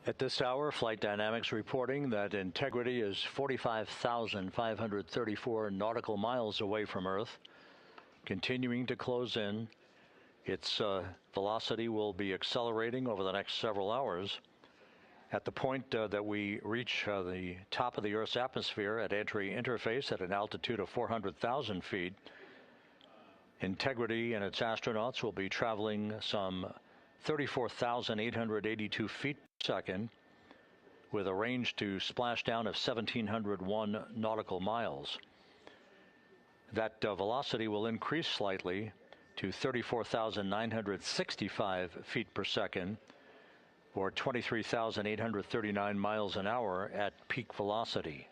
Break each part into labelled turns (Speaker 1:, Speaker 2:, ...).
Speaker 1: At this hour, Flight Dynamics reporting that integrity is 45,534 nautical miles away from Earth, continuing to close in. Its velocity will be accelerating over the next several hours. At the point that we reach the top of the Earth's atmosphere at entry interface at an altitude of 400,000 feet, Integrity and its astronauts will be traveling some 34,882 feet per second with a range to splashdown of 1,701 nautical miles. That velocity will increase slightly to 34,965 feet per second or 23,839 miles an hour at peak velocity.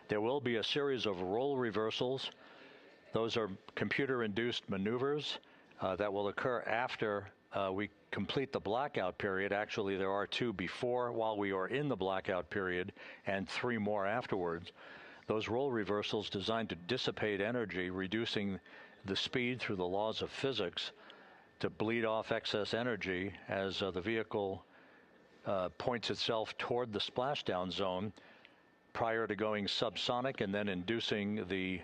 Speaker 1: There will be a series of roll reversals. Those are computer-induced maneuvers that will occur after we complete the blackout period. Actually, there are two before while we are in the blackout period and three more afterwards. Those roll reversals designed to dissipate energy, reducing the speed through the laws of physics to bleed off excess energy as the vehicle points itself toward the splashdown zone prior to going subsonic and then inducing the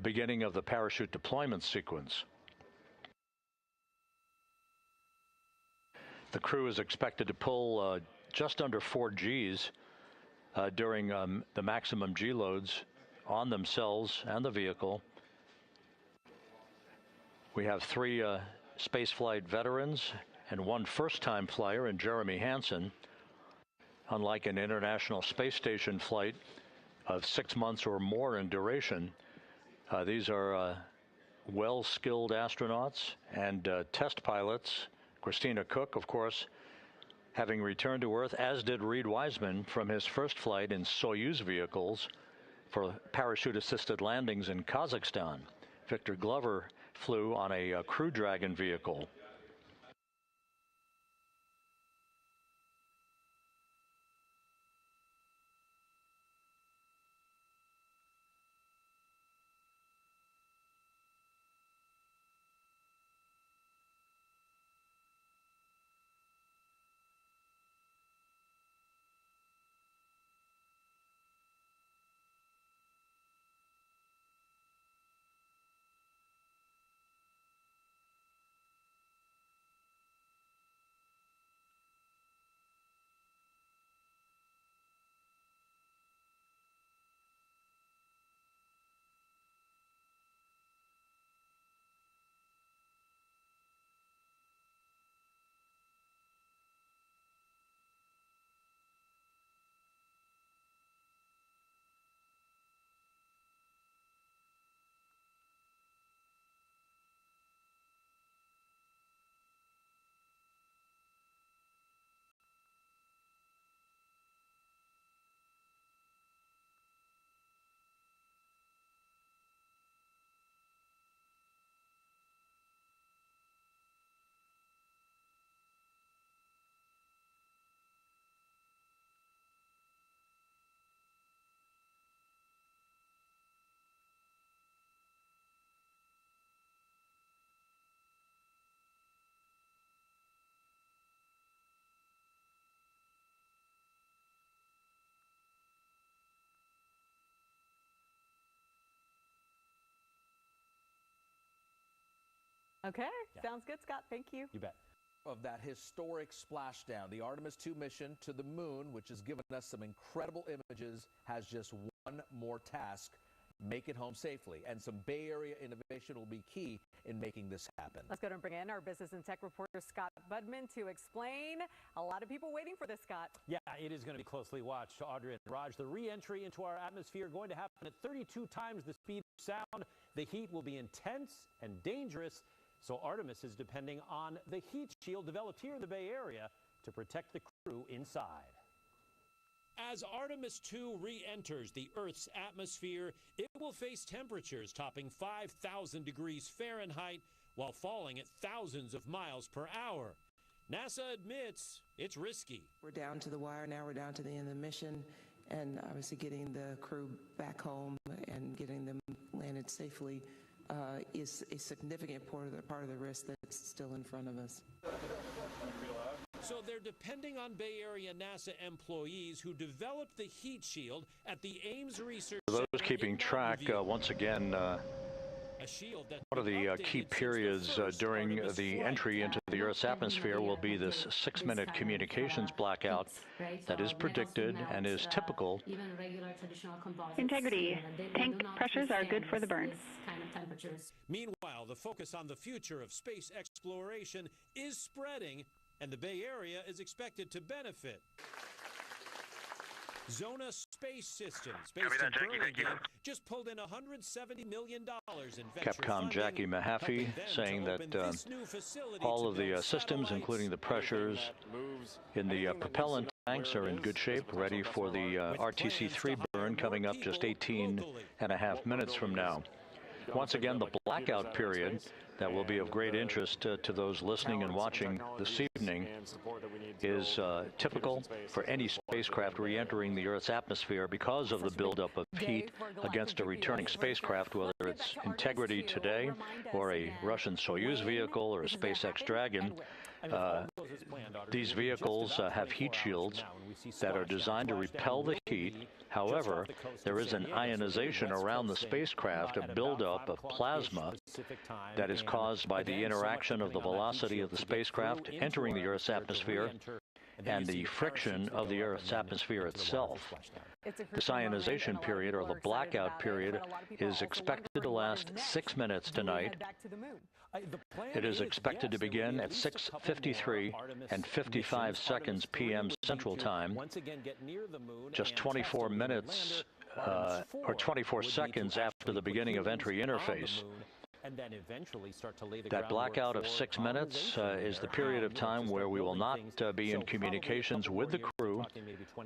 Speaker 1: beginning of the parachute deployment sequence. The crew is expected to pull just under 4 Gs during the maximum G loads on themselves and the vehicle. We have 3 spaceflight veterans and 1 first-time flyer in Jeremy Hansen. Unlike an International Space Station flight of 6 months or more in duration, these are well-skilled astronauts and test pilots. Christina Cook, of course, having returned to Earth, as did Reed Wiseman from his first flight in Soyuz vehicles for parachute-assisted landings in Kazakhstan. Victor Glover flew on a Crew Dragon vehicle.
Speaker 2: Okay, sounds good, Scott. Thank you.
Speaker 3: You bet. Of that historic splashdown, the Artemis II mission to the moon, which has given us some incredible images, has just one more task: make it home safely. And some Bay Area innovation will be key in making this happen.
Speaker 2: Let's go and bring in our business and tech reporter, Scott Budman, to explain. A lot of people waiting for this, Scott.
Speaker 4: Yeah, it is going to be closely watched. Audrey and Raj, the re-entry into our atmosphere going to happen at 32 times the speed of sound. The heat will be intense and dangerous. So Artemis is depending on the heat shield developed here in the Bay Area to protect the crew inside.
Speaker 5: As Artemis II re-enters the Earth's atmosphere, it will face temperatures topping 5,000 degrees Fahrenheit while falling at thousands of miles per hour. NASA admits it's risky.
Speaker 6: We're down to the wire now. We're down to the end of the mission, and obviously getting the crew back home and getting them landed safely is a significant part of the risk that's still in front of us.
Speaker 5: So they're depending on Bay Area NASA employees who developed the heat shield at the Ames Research
Speaker 1: For those
Speaker 5: Center
Speaker 1: keeping
Speaker 5: in
Speaker 1: track,
Speaker 5: Mountain View.
Speaker 1: once again,
Speaker 5: A shield that's
Speaker 1: one of the
Speaker 5: been
Speaker 1: key
Speaker 5: updated since the
Speaker 1: periods
Speaker 5: first
Speaker 1: during
Speaker 5: Artemis
Speaker 1: the
Speaker 5: flight.
Speaker 1: entry into the Earth's atmosphere will be this 6-minute communications blackout that is predicted and is typical.
Speaker 7: Integrity. Tank pressures are good for the burn.
Speaker 5: Meanwhile, the focus on the future of space exploration is spreading, and the Bay Area is expected to benefit. Zona Space Systems, based in Burlingame, just pulled in $170 million in venture
Speaker 1: Capcom
Speaker 5: funding,
Speaker 1: Jackie Mahaffey
Speaker 5: helping them
Speaker 1: saying
Speaker 5: to
Speaker 1: that
Speaker 5: open this new facility
Speaker 1: all
Speaker 5: to
Speaker 1: of the
Speaker 5: build
Speaker 1: systems,
Speaker 5: satellites.
Speaker 1: including the pressures in the propellant tanks, are in good shape, ready for the RTC-3 burn coming up just 18.5 minutes from now. Once again, the blackout period that will be of great interest to those listening and watching this evening is typical for any spacecraft re-entering the Earth's atmosphere because of the buildup of heat against a returning spacecraft, whether it's Integrity today or a Russian Soyuz vehicle or a SpaceX Dragon. These vehicles have heat shields that are designed to repel the heat. However, there is an ionization around the spacecraft, a buildup of plasma that is caused by the interaction of the velocity of the spacecraft entering the Earth's atmosphere and the friction of the Earth's atmosphere itself. This ionization period, or the blackout period, is expected to last 6 minutes tonight. It is expected to begin at 6:53 and 55 seconds p.m. Central Time, just 24 minutes or 24 seconds after the beginning of entry interface. That blackout of 6 minutes is the period of time where we will not be in communications with the crew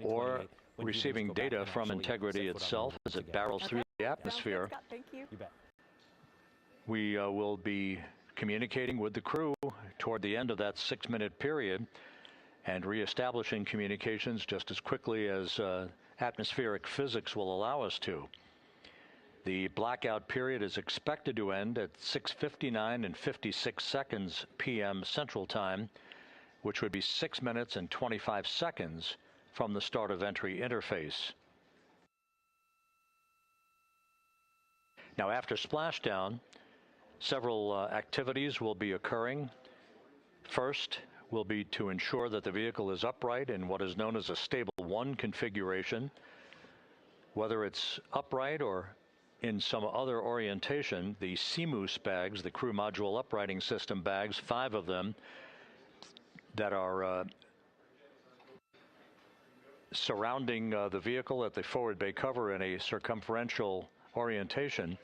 Speaker 1: or receiving data from Integrity itself as it barrels through the atmosphere. We will be communicating with the crew toward the end of that 6-minute period and reestablishing communications just as quickly as atmospheric physics will allow us to. The blackout period is expected to end at 6:59 and 56 seconds p.m. Central Time, which would be 6 minutes and 25 seconds from the start of entry interface. Now, after splashdown, several activities will be occurring. First will be to ensure that the vehicle is upright in what is known as a stable 1 configuration. Whether it's upright or in some other orientation, the CMOOS bags, the crew module uprighting system bags, 5 of them that are surrounding the vehicle at the forward bay cover in a circumferential orientation.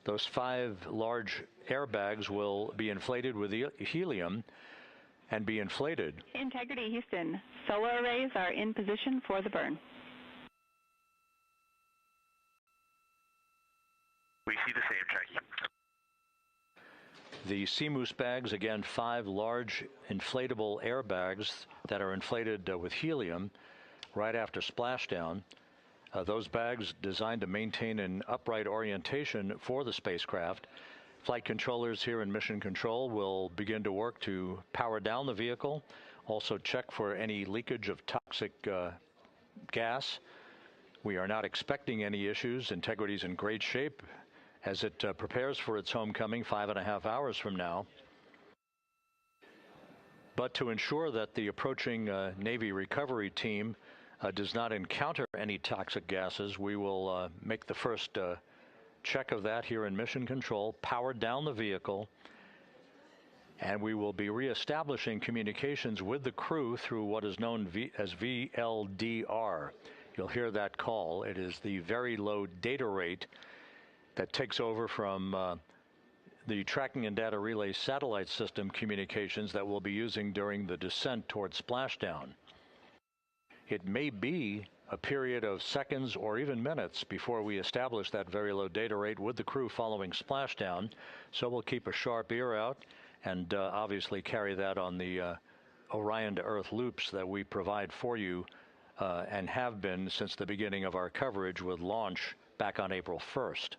Speaker 1: Those 5 large airbags will be inflated with helium and be inflated.
Speaker 7: Integrity, Houston. Solar arrays are in position for the burn.
Speaker 8: We see the same, Jackie.
Speaker 1: The CMOOS bags, again, 5 large inflatable airbags that are inflated with helium right after splashdown. Those bags designed to maintain an upright orientation for the spacecraft. Flight controllers here in Mission Control will begin to work to power down the vehicle, also check for any leakage of toxic gas. We are not expecting any issues. Integrity's in great shape as it prepares for its homecoming 5.5 hours from now. But to ensure that the approaching Navy recovery team does not encounter any toxic gases, we will make the first check of that here in Mission Control, power down the vehicle, and we will be reestablishing communications with the crew through what is known as VLDR. You'll hear that call. It is the very low data rate that takes over from the tracking and data relay satellite system communications that we'll be using during the descent towards splashdown. It may be a period of seconds or even minutes before we establish that very low data rate with the crew following splashdown, so we'll keep a sharp ear out and obviously carry that on the Orion to Earth loops that we provide for you and have been since the beginning of our coverage with launch back on April 1st.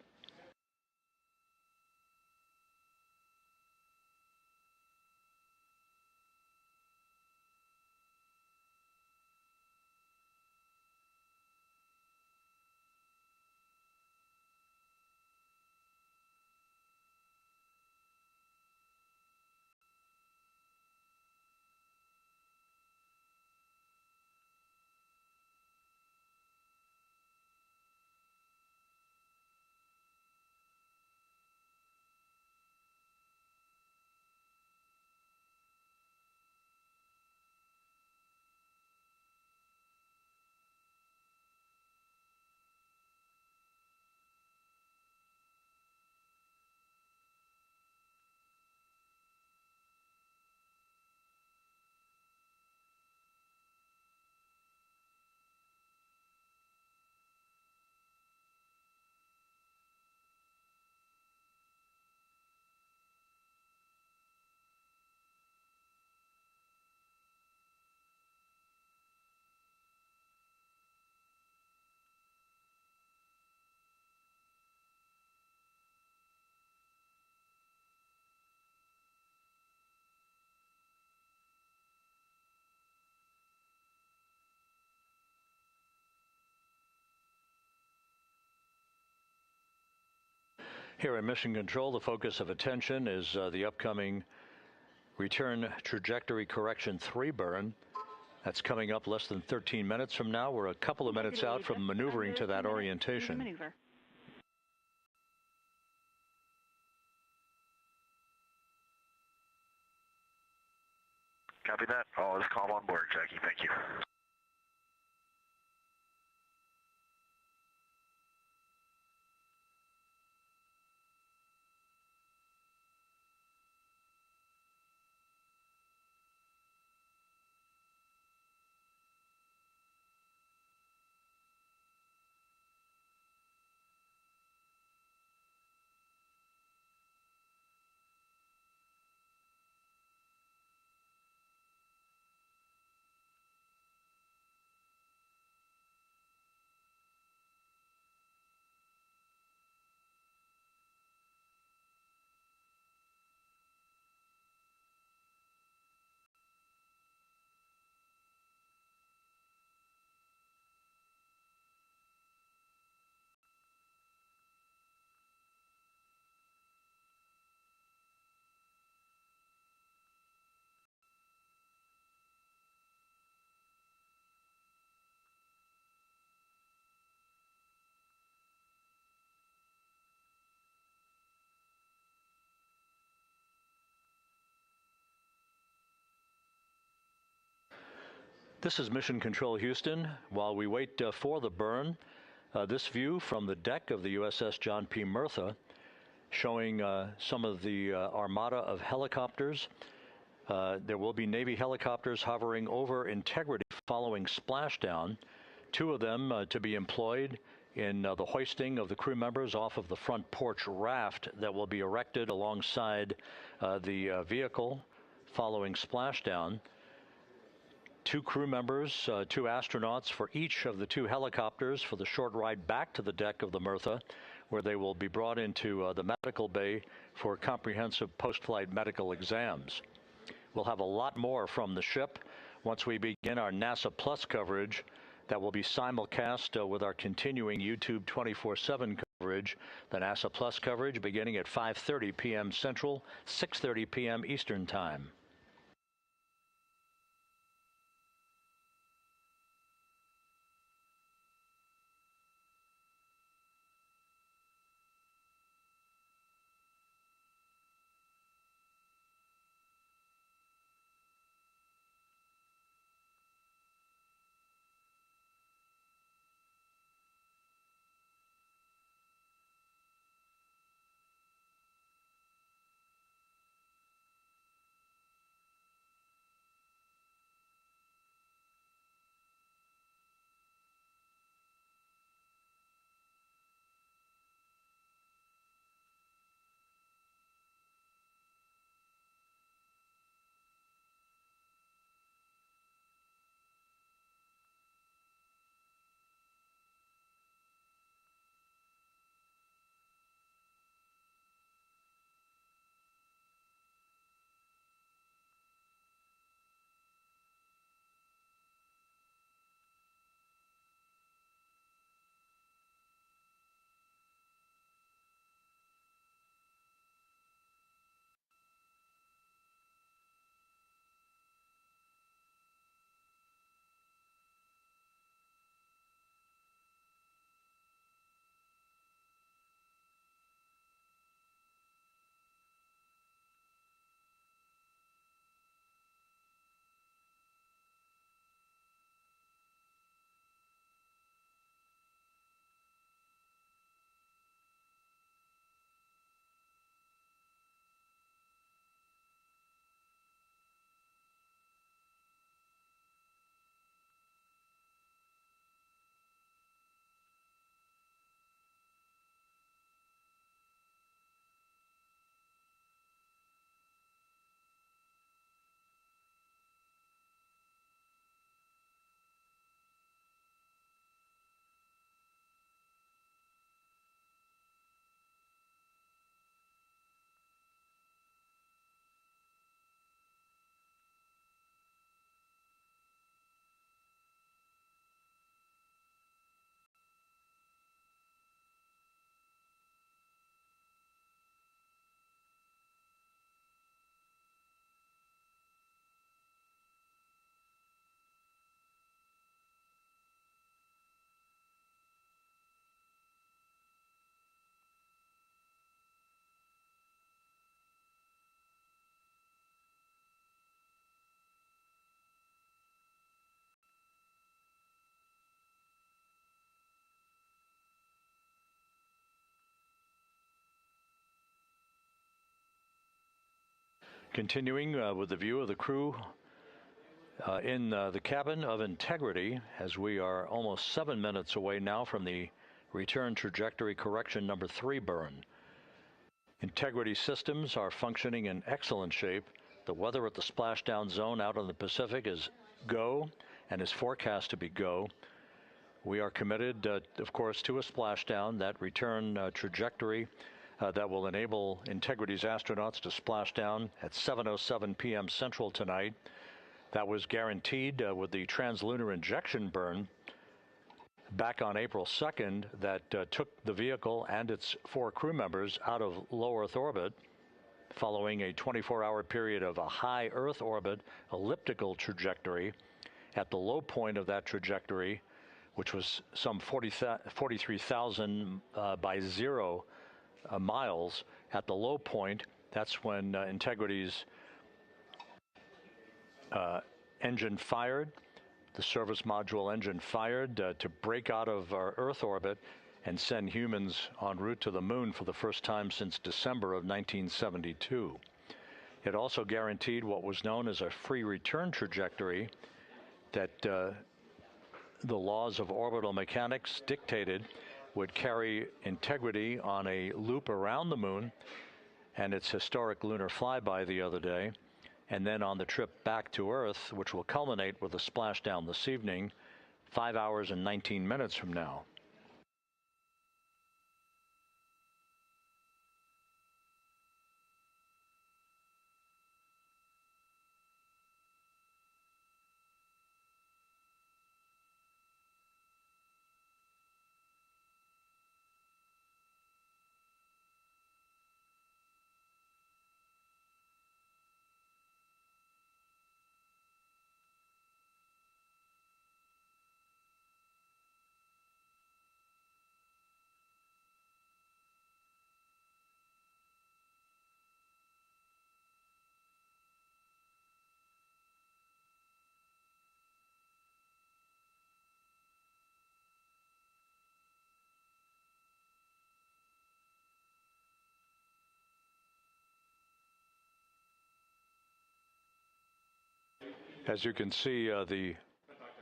Speaker 1: Here in Mission Control, the focus of attention is the upcoming Return Trajectory Correction 3 burn. That's coming up less than 13 minutes from now. We're a couple of minutes out from maneuvering to that orientation.
Speaker 8: Copy that. All is calm on board, Jackie. Thank you.
Speaker 1: This is Mission Control Houston. While we wait for the burn, this view from the deck of the USS John P. Murtha showing some of the armada of helicopters. There will be Navy helicopters hovering over Integrity following splashdown. 2 of them to be employed in the hoisting of the crew members off of the front porch raft that will be erected alongside the vehicle following splashdown. 2 crew members, 2 astronauts for each of the 2 helicopters for the short ride back to the deck of the Murtha, where they will be brought into the medical bay for comprehensive post-flight medical exams. We'll have a lot more from the ship once we begin our NASA Plus coverage that will be simulcast with our continuing YouTube 24/7 coverage, the NASA Plus coverage beginning at 5:30 p.m. Central, 6:30 p.m. Eastern Time. Continuing with the view of the crew in the cabin of Integrity, as we are almost 7 minutes away now from the return trajectory correction number 3 burn. Integrity systems are functioning in excellent shape. The weather at the splashdown zone out in the Pacific is go and is forecast to be go. We are committed, of course, to a splashdown, that return trajectory that will enable Integrity's astronauts to splash down at 7:07 p.m. Central tonight. That was guaranteed with the translunar injection burn back on April 2nd that took the vehicle and its 4 crew members out of low Earth orbit, following a 24-hour period of a high Earth orbit elliptical trajectory. At the low point of that trajectory, which was some 43,000 by 0 miles, at the low point, that's when Integrity's engine fired, the service module engine fired to break out of our Earth orbit and send humans en route to the moon for the first time since December of 1972. It also guaranteed what was known as a free return trajectory that the laws of orbital mechanics dictated would carry Integrity on a loop around the moon and its historic lunar flyby the other day, and then on the trip back to Earth, which will culminate with a splashdown this evening, 5 hours and 19 minutes from now. As you can see, the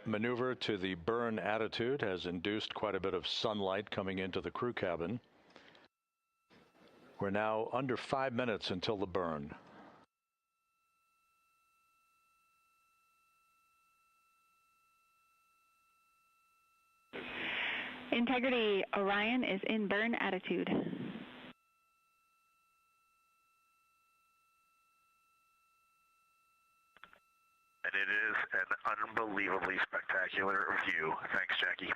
Speaker 1: maneuver to the burn attitude has induced quite a bit of sunlight coming into the crew cabin. We're now under 5 minutes until the burn.
Speaker 7: Integrity Orion is in burn attitude.
Speaker 8: And it is an unbelievably spectacular view. Thanks, Jackie.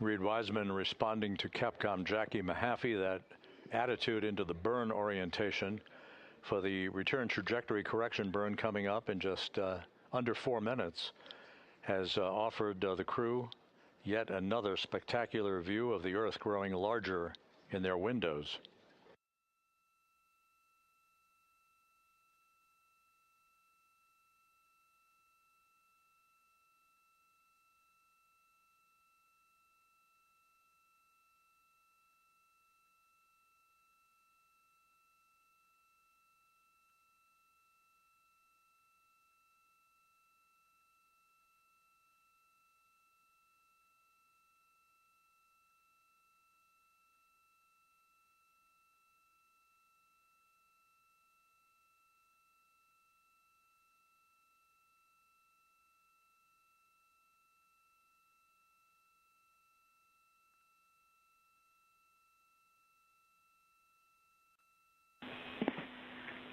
Speaker 1: Reed Wiseman responding to Capcom Jackie Mahaffey, that attitude into the burn orientation for the return trajectory correction burn coming up in just under 4 minutes has offered the crew yet another spectacular view of the Earth growing larger in their windows.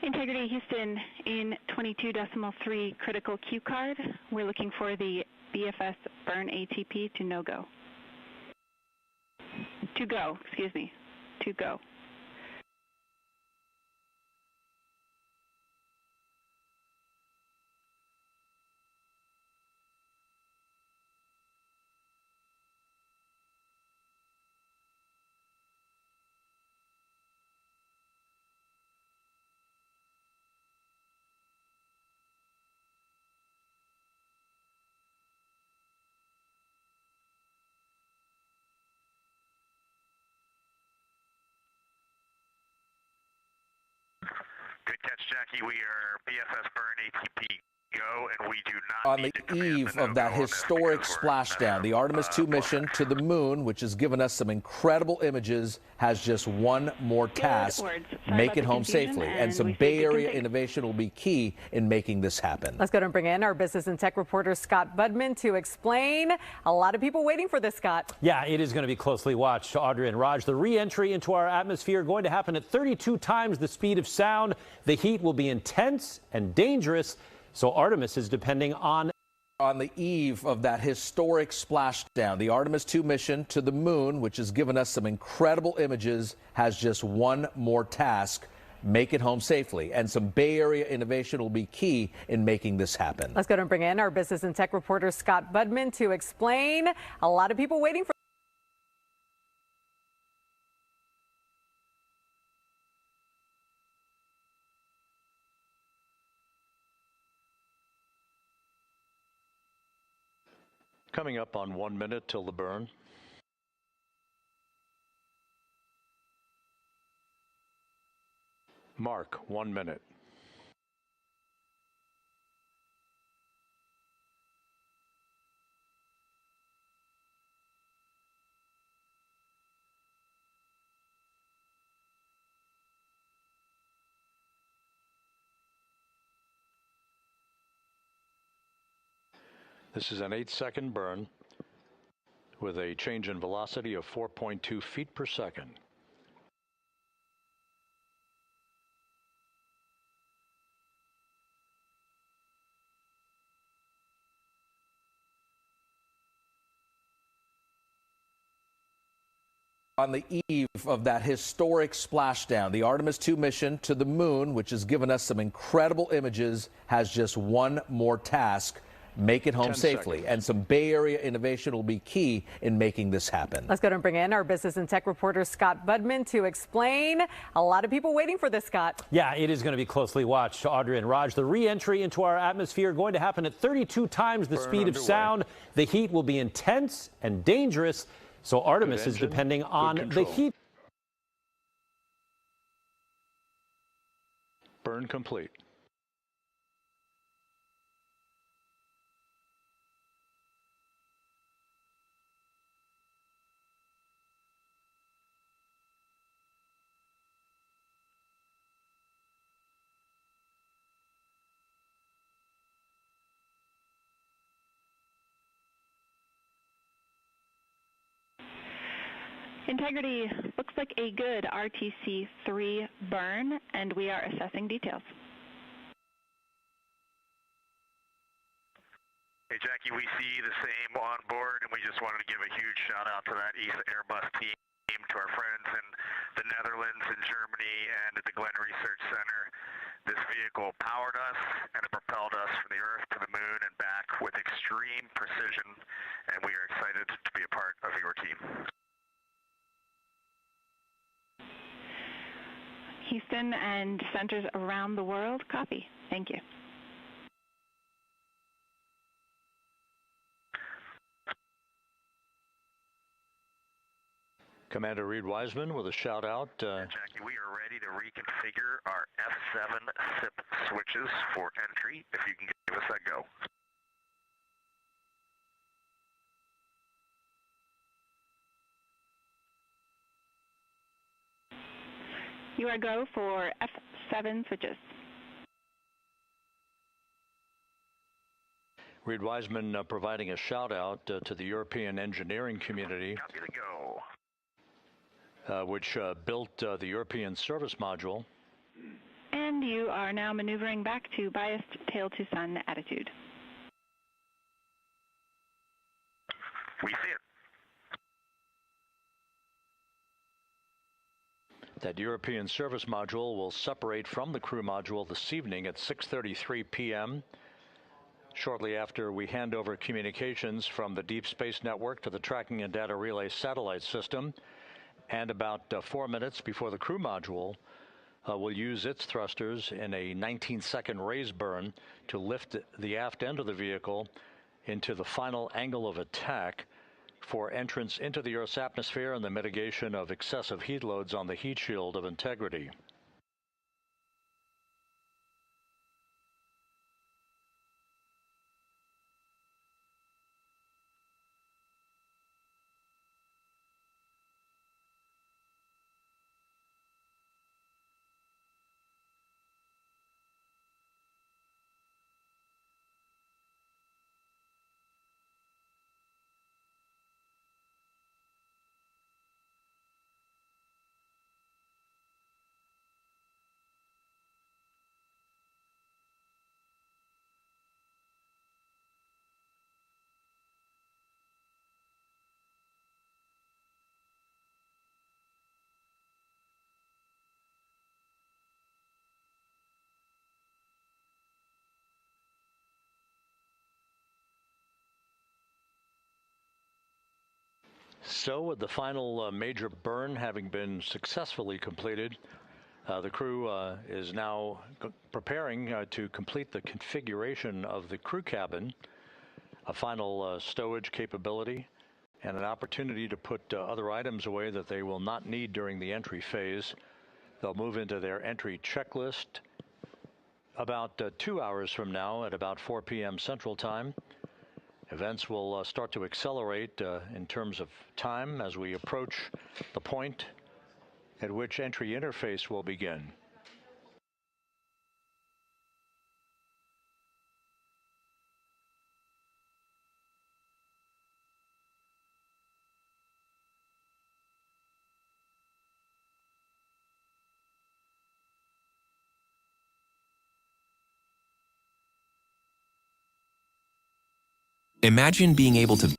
Speaker 7: Integrity Houston in 22.3 critical Q card. We're looking for the BFS burn ATP to no-go. To go, excuse me, to go.
Speaker 8: Jackie, we are BFS Burn ATP go, and we do not
Speaker 3: on the eve of that historic splashdown. The Artemis II mission to the moon, which has given us some incredible images, has just one more task: make it home safely. And some Bay Area innovation will be key in making this happen.
Speaker 2: Let's go and bring in our business and tech reporter Scott Budman to explain. A lot of people waiting for this, Scott.
Speaker 4: Yeah, it is going to be closely watched. Audrey and Raj, the re-entry into our atmosphere going to happen at 32 times the speed of sound. The heat will be intense and dangerous. So Artemis is depending on
Speaker 3: the eve of that historic splashdown. The Artemis II mission to the moon, which has given us some incredible images, has just one more task: make it home safely. And some Bay Area innovation will be key in making this happen.
Speaker 2: Let's go and bring in our business and tech reporter Scott Budman to explain. A lot of people waiting for
Speaker 1: Coming up on 1 minute till the burn. Mark, 1 minute. This is an 8-second burn with a change in velocity of 4.2 feet per second.
Speaker 3: On the eve of that historic splashdown, the Artemis II mission to the moon, which has given us some incredible images, has just one more task: make it home safely. And some Bay Area innovation will be key in making this happen.
Speaker 2: Let's go and bring in our business and tech reporter Scott Budman to explain. A lot of people waiting for this, Scott.
Speaker 4: Yeah, it is going to be closely watched. Audrey and Raj, the re-entry into our atmosphere going to happen at 32 times the speed of sound. The heat will be intense and dangerous. So Artemis is depending on the heat.
Speaker 1: Burn complete.
Speaker 7: Integrity looks like a good RTC-3 burn, and we are assessing details.
Speaker 8: Hey, Jackie, we see the same on board, and we just wanted to give a huge shout out to that ESA Airbus team, to our friends in the Netherlands and Germany and at the Glenn Research Center. This vehicle powered us and it propelled us from the Earth to the moon and back with extreme precision, and we are excited to be a part of your team.
Speaker 7: Houston and centers around the world, copy. Thank you.
Speaker 1: Commander Reed Wiseman with a shout out.
Speaker 8: Jackie, we are ready to reconfigure our F7 SIP switches for entry, if you can give us that go.
Speaker 7: You are go for F7 switches.
Speaker 1: Reed Wiseman providing a shout out to the European engineering community.
Speaker 8: Copy the go.
Speaker 1: Which built the European service module.
Speaker 7: And you are now maneuvering back to biased tail to sun attitude.
Speaker 8: We see it.
Speaker 1: That European service module will separate from the crew module this evening at 6:33 p.m. shortly after we hand over communications from the Deep Space Network to the Tracking and Data Relay satellite system. And about 4 minutes before the crew module will use its thrusters in a 19-second raise burn to lift the aft end of the vehicle into the final angle of attack for entrance into the Earth's atmosphere and the mitigation of excessive heat loads on the heat shield of Integrity. So with the final major burn having been successfully completed, the crew is now preparing to complete the configuration of the crew cabin, a final stowage capability, and an opportunity to put other items away that they will not need during the entry phase. They'll move into their entry checklist about 2 hours from now at about 4 p.m. Central Time. Events will start to accelerate in terms of time as we approach the point at which entry interface will begin.
Speaker 9: Imagine being able to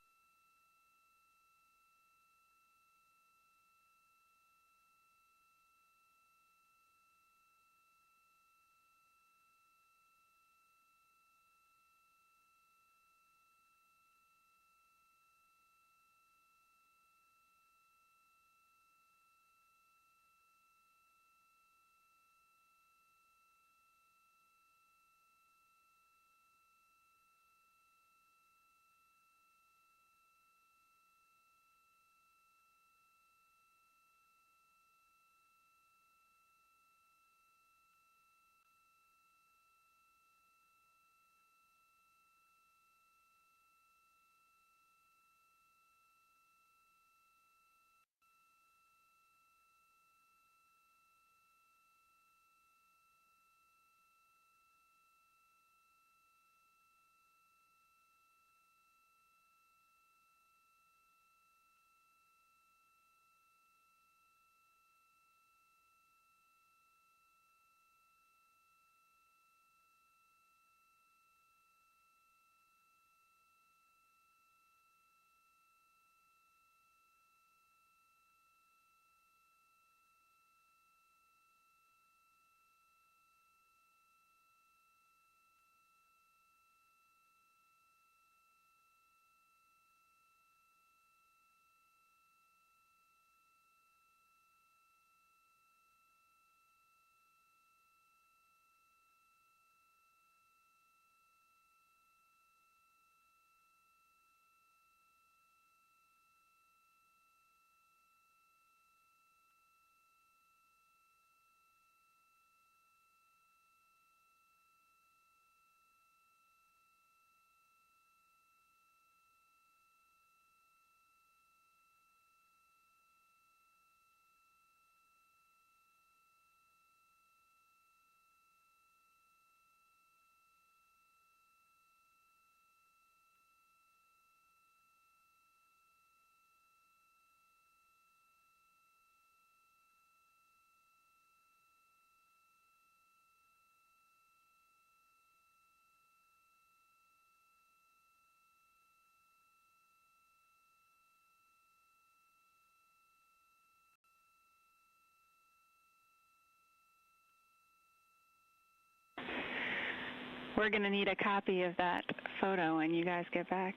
Speaker 7: We're going to need a copy of that photo when you guys get back.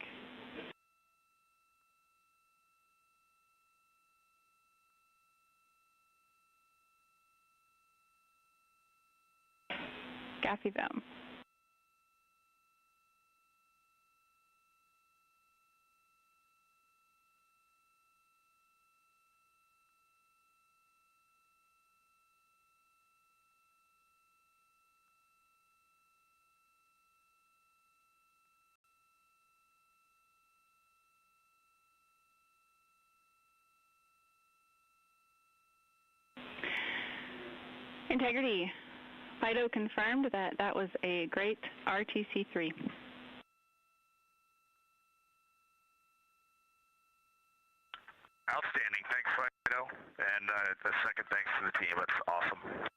Speaker 7: Copy them. Integrity. FIDO confirmed that that was a great RTC-3.
Speaker 8: Outstanding. Thanks, Fido. And a second thanks to the team. That's awesome.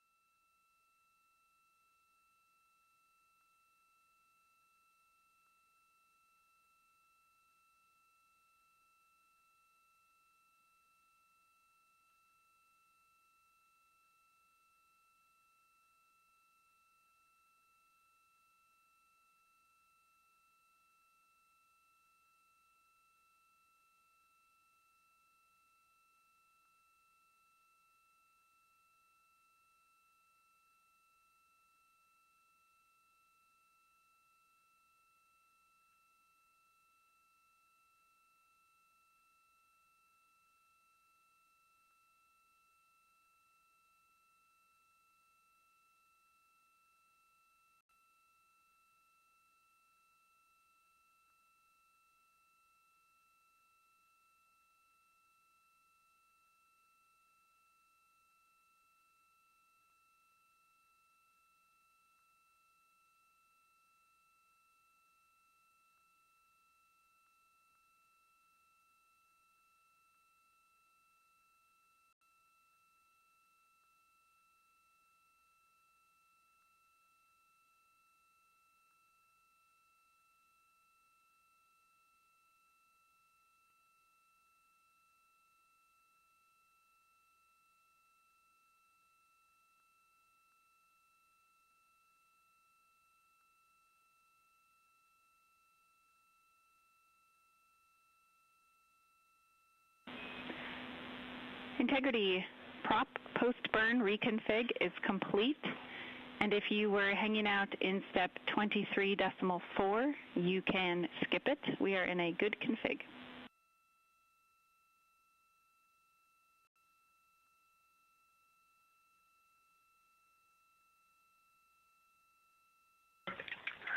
Speaker 7: Integrity prop post-burn reconfig is complete. And if you were hanging out in step 23.4, you can skip it. We are in a good config.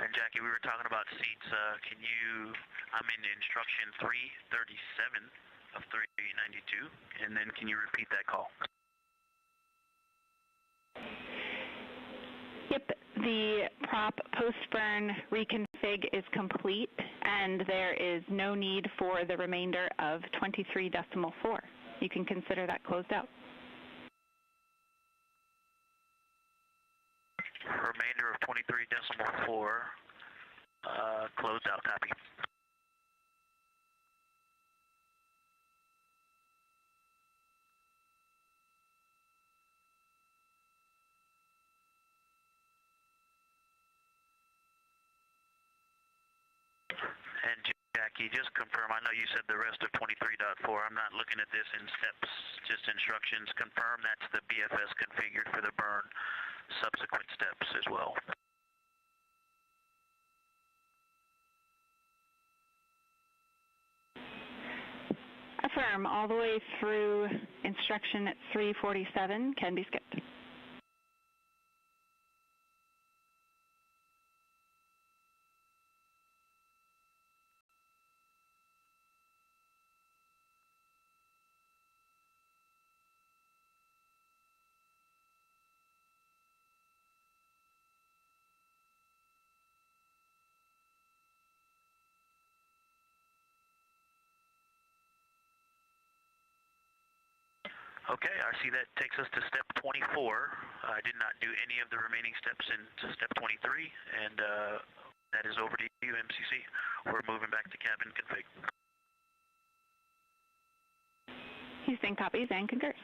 Speaker 9: And Jackie, we were talking about seats. I'm in instruction 337 of 392, and then can you repeat that call?
Speaker 7: Yep, the prop post-burn reconfig is complete, and there is no need for the remainder of 23.4. You can consider that closed out.
Speaker 9: Remainder of 23.4, closed out, copy. And Jackie, just confirm, I know you said the rest of 23.4. I'm not looking at this in steps, just instructions. Confirm that's the BFS configured for the burn subsequent steps as well.
Speaker 7: Affirm, all the way through instruction 347 can be skipped.
Speaker 9: Okay, I see that takes us to step 24. I did not do any of the remaining steps in step 23, and that is over to you, MCC. We're moving back to cabin config.
Speaker 7: Houston copies and concurs.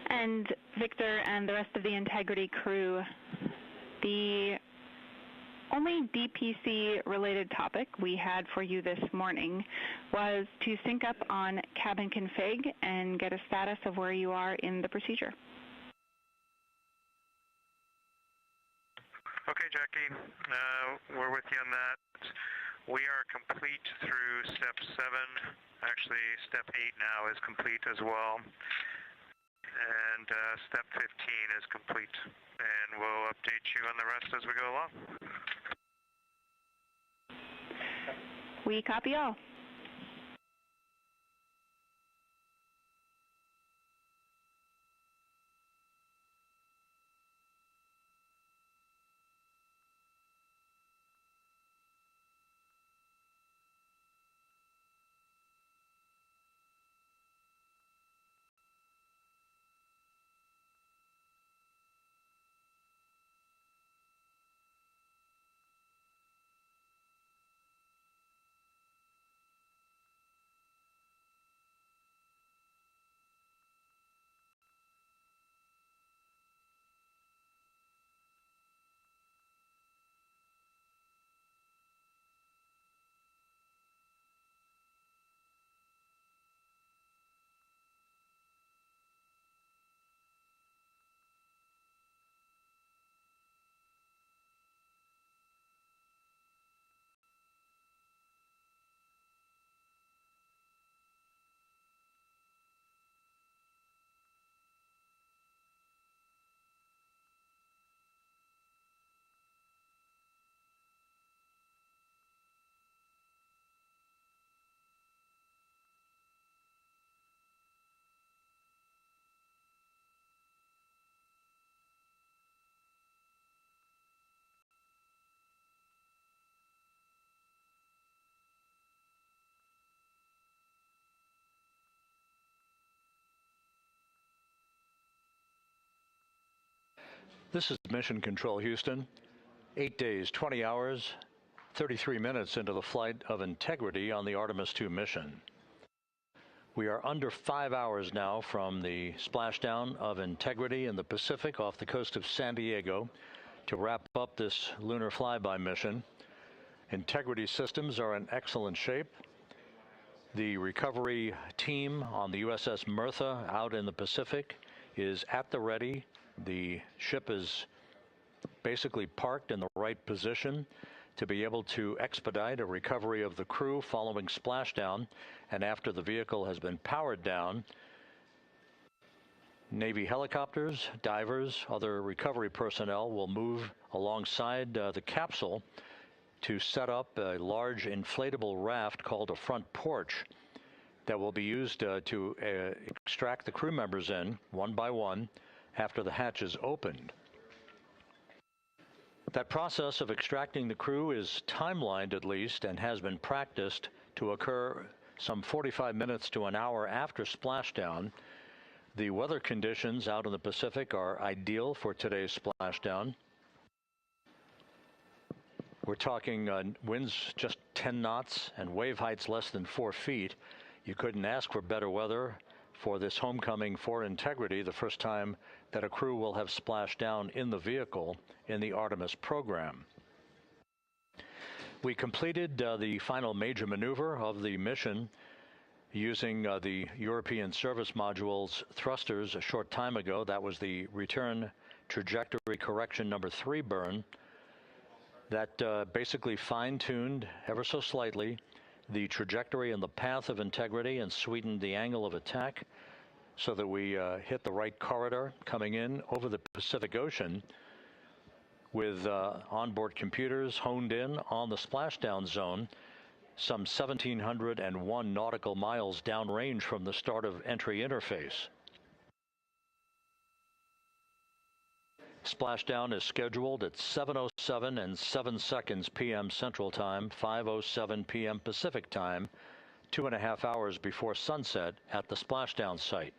Speaker 7: And Victor and the rest of the Integrity crew, the only DPC-related topic we had for you this morning was to sync up on cabin config and get a status of where you are in the procedure.
Speaker 8: Okay, Jackie, we're with you on that. We are complete through step 7. Actually, step 8 now is complete as well. And step 15 is complete. And we'll update you on the rest as we go along.
Speaker 7: We copy all.
Speaker 1: This is Mission Control Houston. 8 days, 20 hours, 33 minutes into the flight of Integrity on the Artemis II mission. We are under 5 hours now from the splashdown of Integrity in the Pacific off the coast of San Diego to wrap up this lunar flyby mission. integrity systems are in excellent shape. The recovery team on the USS Mertha out in the Pacific is at the ready. The ship is basically parked in the right position to be able to expedite a recovery of the crew following splashdown. And after the vehicle has been powered down, Navy helicopters, divers, other recovery personnel will move alongside the capsule to set up a large inflatable raft called a front porch that will be used to extract the crew members in one by one after the hatch is opened. That process of extracting the crew is timelined at least and has been practiced to occur some 45 minutes to an hour after splashdown. The weather conditions out in the Pacific are ideal for today's splashdown. We're talking winds just 10 knots and wave heights less than 4 feet. You couldn't ask for better weather for this homecoming for Integrity, the first time that a crew will have splashed down in the vehicle in the Artemis program. We completed the final major maneuver of the mission using the European Service Module's thrusters a short time ago. That was the return trajectory correction number 3 burn that basically fine-tuned ever so slightly the trajectory and the path of Integrity and sweetened the angle of attack so that we hit the right corridor coming in over the Pacific Ocean with onboard computers honed in on the splashdown zone some 1,701 nautical miles downrange from the start of entry interface. Splashdown is scheduled at 7:07 and 7 seconds p.m. Central Time, 5:07 p.m. Pacific Time, 2.5 hours before sunset at the splashdown site.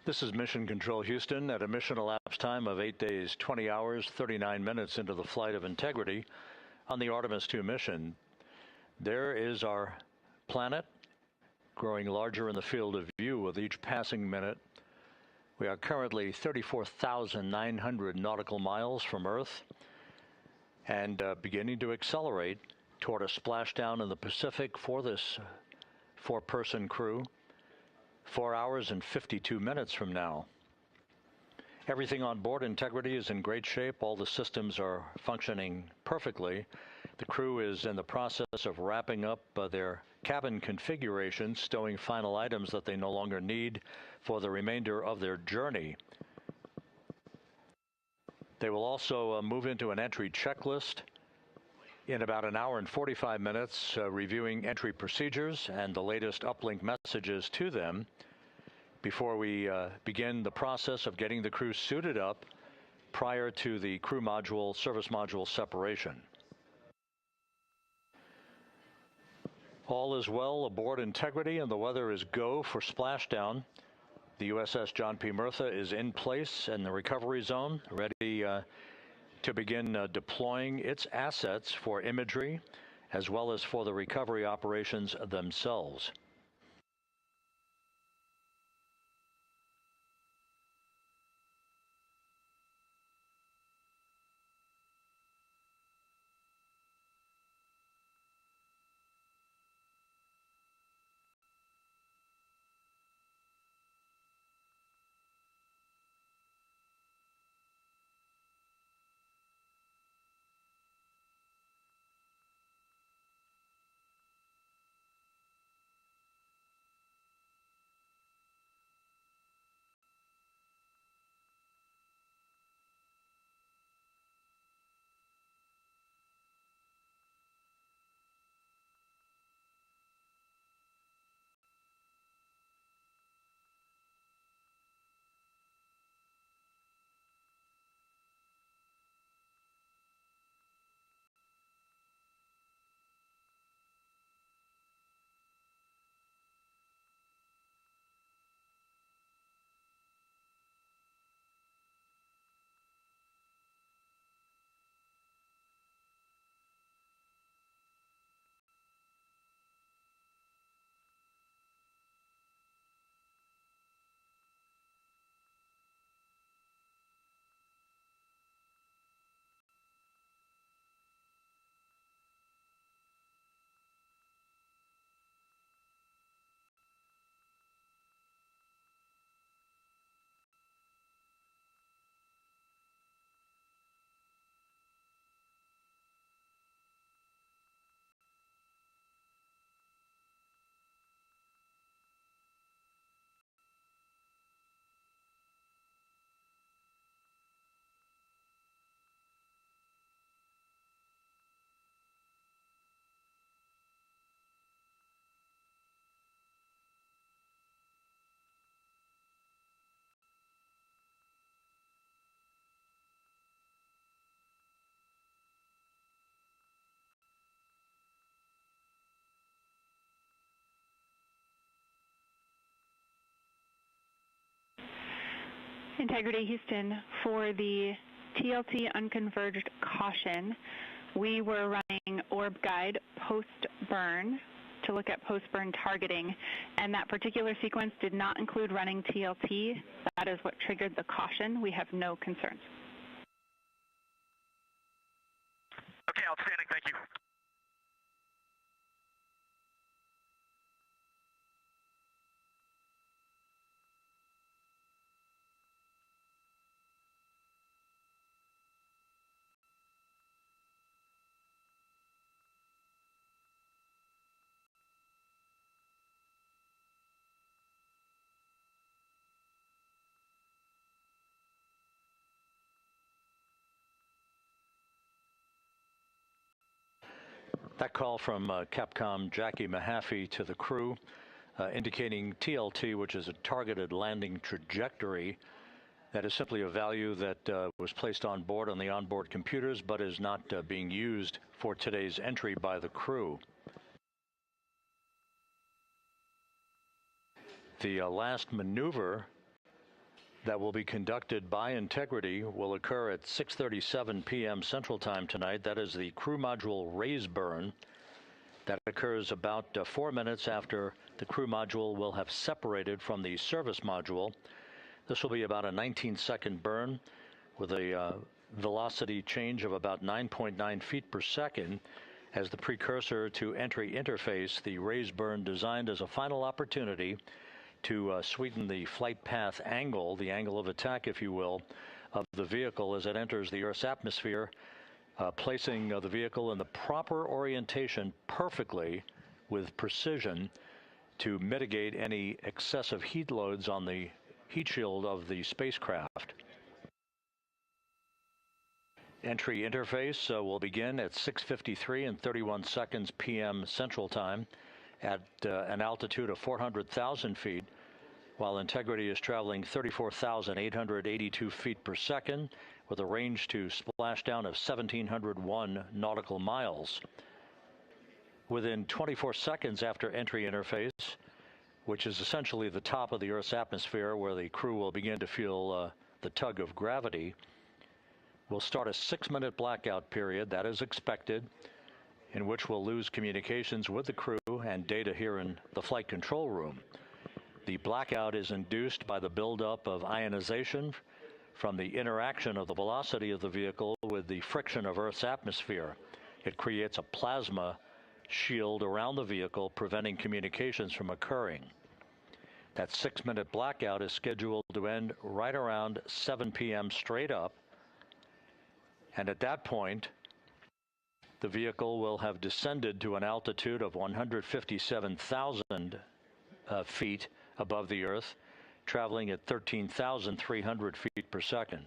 Speaker 1: This is Mission Control Houston at a mission elapsed time of 8 days, 20 hours, 39 minutes into the flight of Integrity on the Artemis II mission. There is our planet growing larger in the field of view with each passing minute. We are currently 34,900 nautical miles from Earth and beginning to accelerate toward a splashdown in the Pacific for this four-person crew. 4 hours and 52 minutes from now. Everything on board Integrity is in great shape. All the systems are functioning perfectly. The crew is in the process of wrapping up their cabin configuration, stowing final items that they no longer need for the remainder of their journey. They will also move into an entry checklist in about an hour and 45 minutes, reviewing entry procedures and the latest uplink messages to them before we begin the process of getting the crew suited up prior to the crew module, service module separation. All is well aboard Integrity, and the weather is go for splashdown. The USS John P. Murtha is in place in the recovery zone, ready to begin deploying its assets for imagery as well as for the recovery operations themselves.
Speaker 7: Integrity Houston, for the TLT unconverged caution, we were running orb guide post-burn to look at post-burn targeting, and that particular sequence did not include running TLT. That is what triggered the caution. We have no concerns.
Speaker 8: Okay, outstanding. Thank you.
Speaker 1: That call from Capcom Jackie Mahaffey to the crew, indicating TLT, which is a targeted landing trajectory. That is simply a value that was placed on board on the onboard computers, but is not being used for today's entry by the crew. The last maneuver that will be conducted by Integrity will occur at 6:37 p.m. Central Time tonight. That is the crew module raise burn. That occurs about 4 minutes after the crew module will have separated from the service module. This will be about a 19-second burn with a velocity change of about 9.9 feet per second as the precursor to entry interface. The raise burn designed as a final opportunity to sweeten the flight path angle, the angle of attack, if you will, of the vehicle as it enters the Earth's atmosphere, placing the vehicle in the proper orientation perfectly with precision to mitigate any excessive heat loads on the heat shield of the spacecraft. Entry interface will begin at 6:53 and 31 seconds p.m. Central Time at an altitude of 400,000 feet, while Integrity is traveling 34,882 feet per second with a range to splashdown of 1,701 nautical miles. Within 24 seconds after entry interface, which is essentially the top of the Earth's atmosphere where the crew will begin to feel the tug of gravity, we'll start a 6-minute blackout period, that is expected, in which we'll lose communications with the crew and data here in the flight control room. The blackout is induced by the buildup of ionization from the interaction of the velocity of the vehicle with the friction of Earth's atmosphere. It creates a plasma shield around the vehicle, preventing communications from occurring. That 6-minute blackout is scheduled to end right around 7 p.m. straight up. And at that point, the vehicle will have descended to an altitude of 157,000 feet above the Earth, traveling at 13,300 feet per second.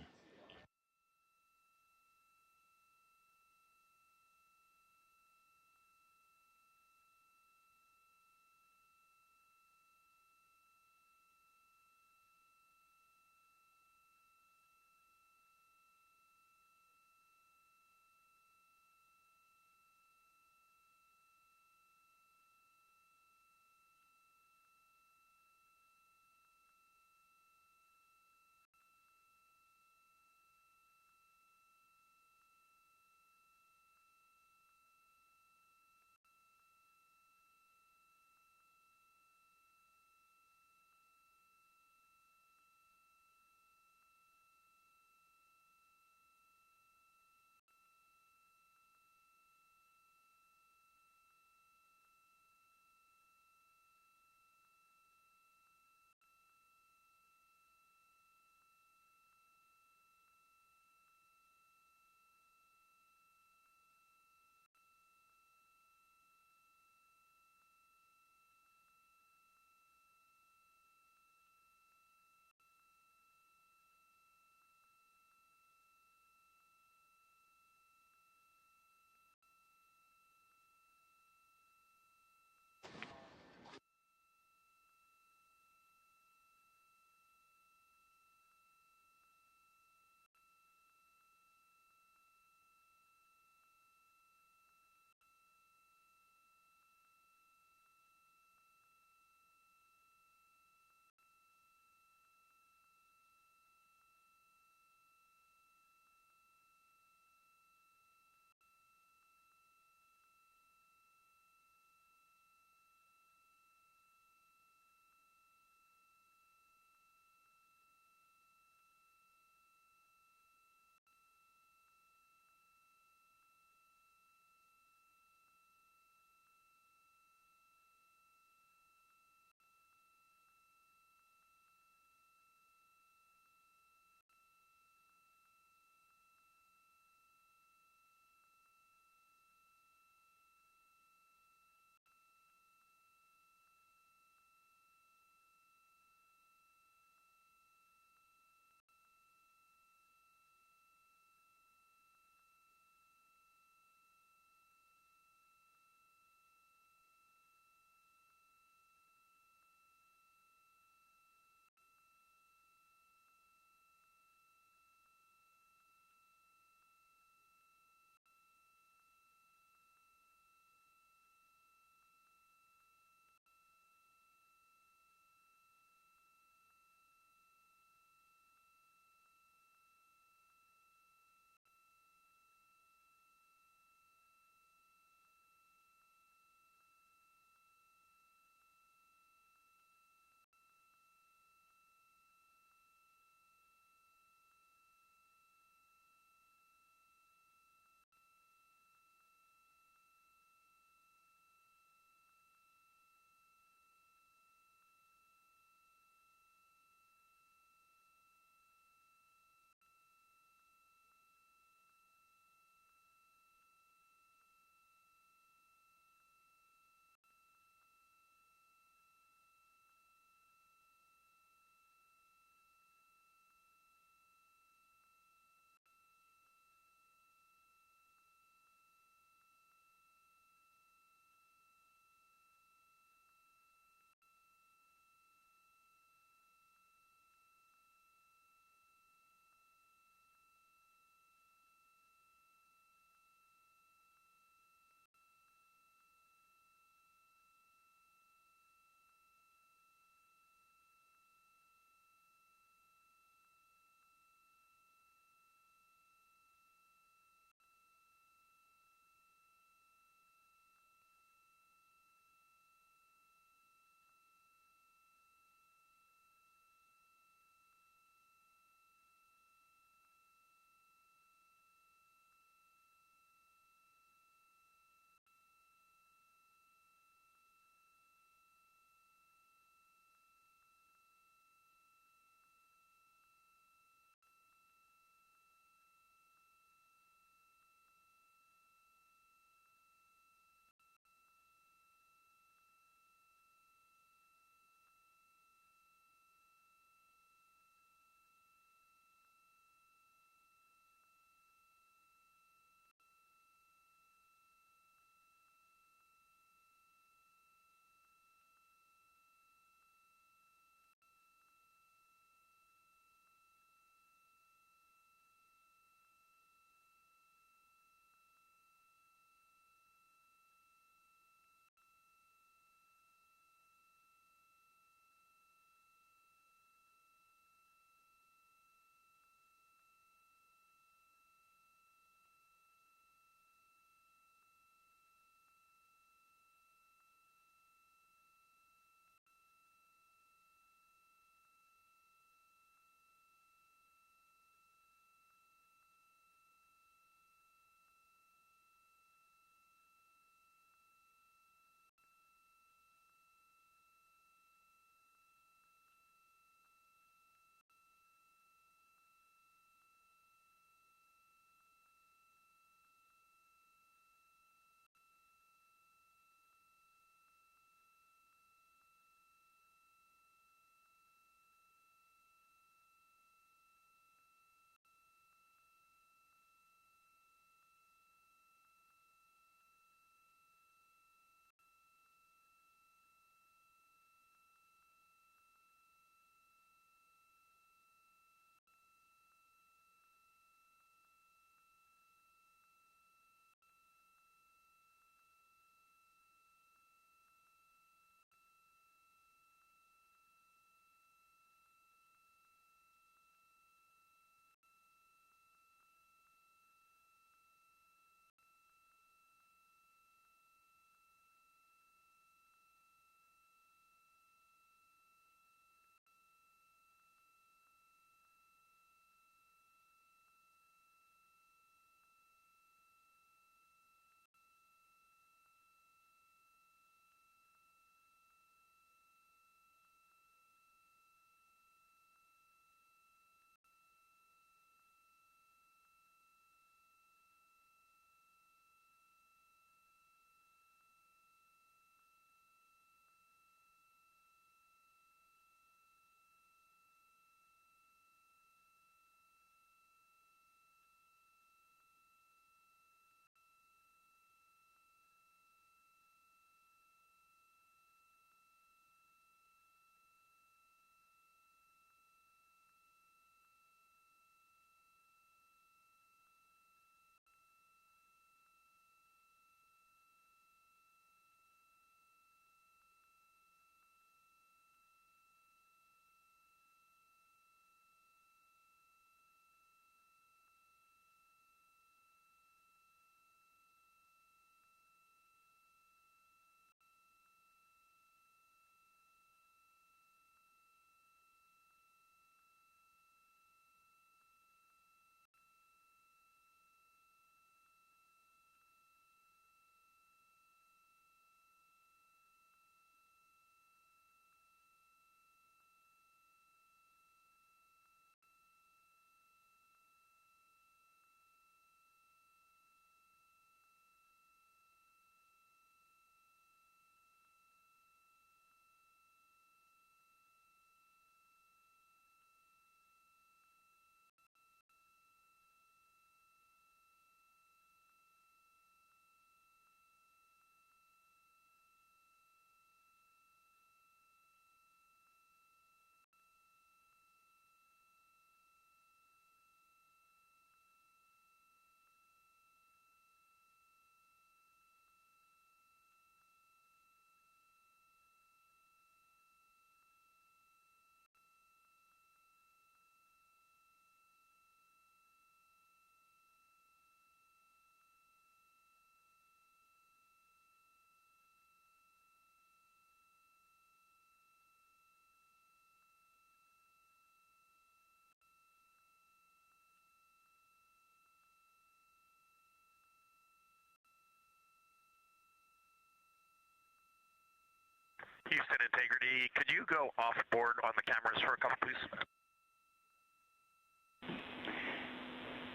Speaker 8: Houston Integrity, could you go off board on the cameras for a couple, please?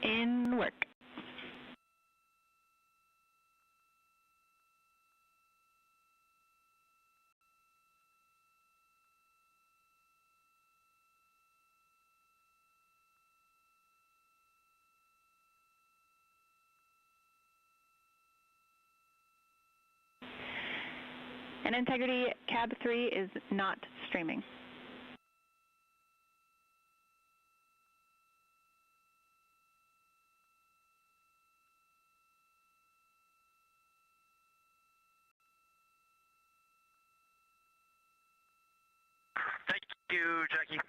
Speaker 7: In work. And Integrity, Cab 3 is not streaming.
Speaker 8: Thank you, Jackie.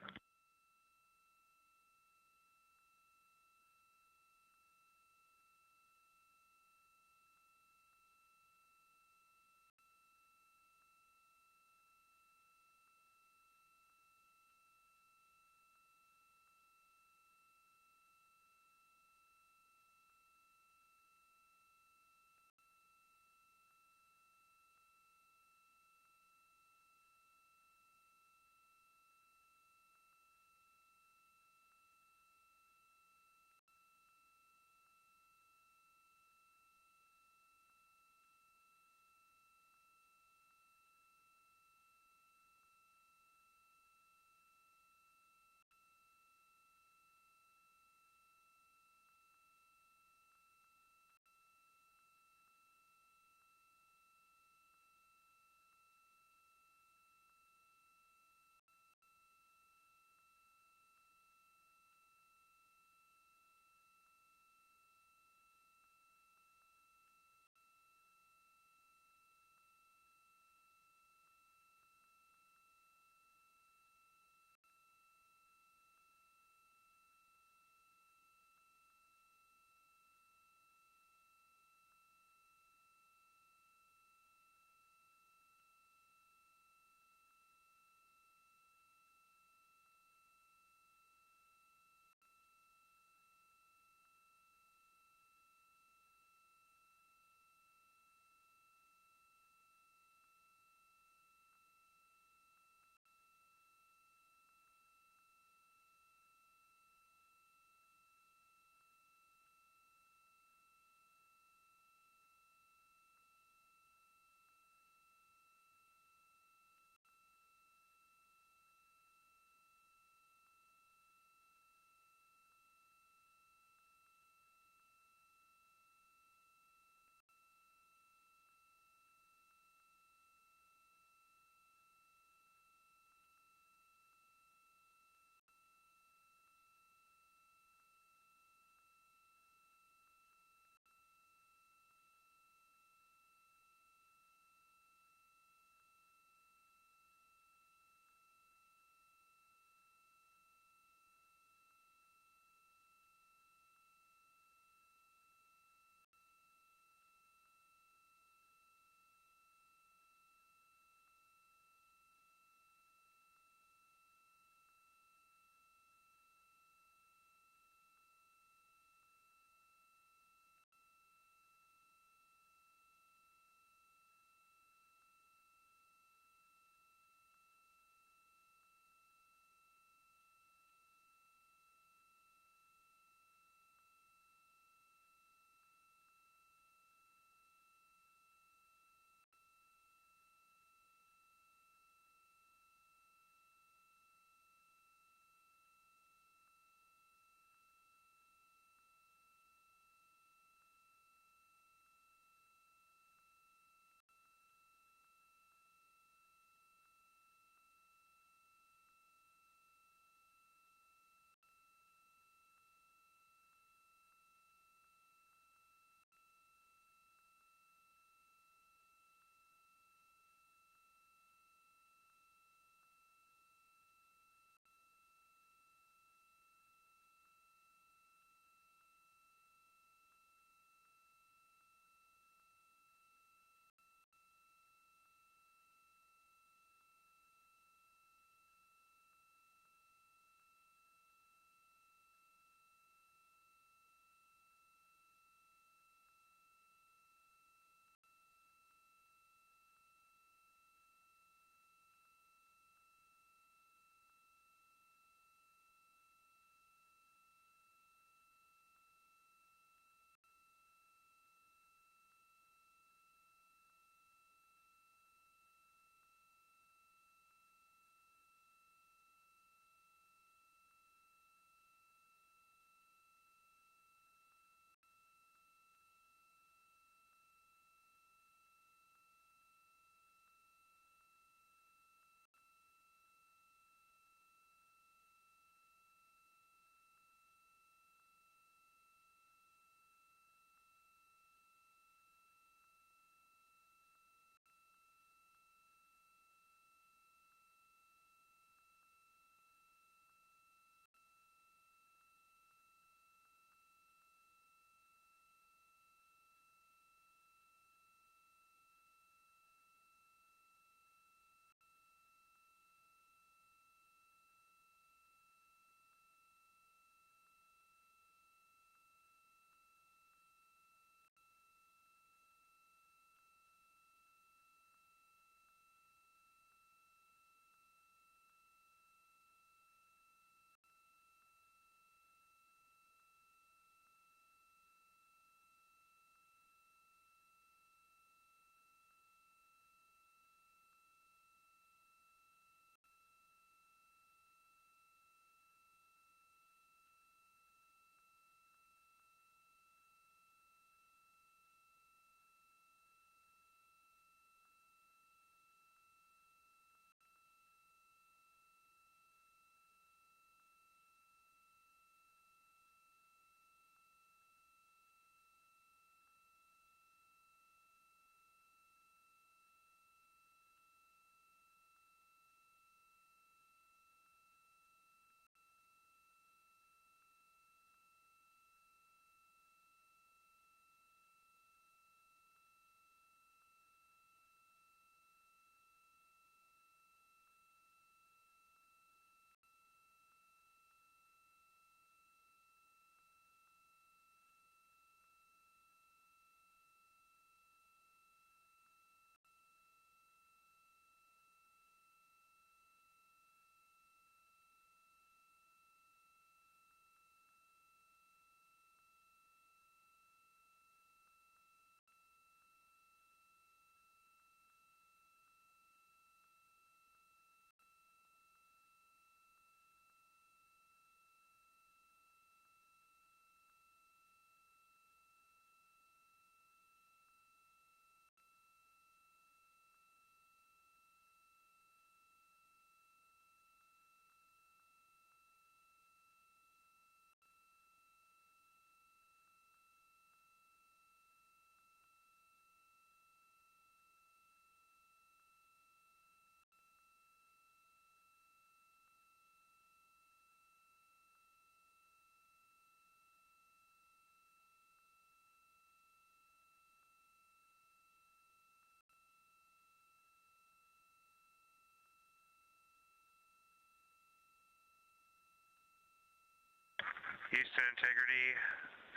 Speaker 8: Houston integrity,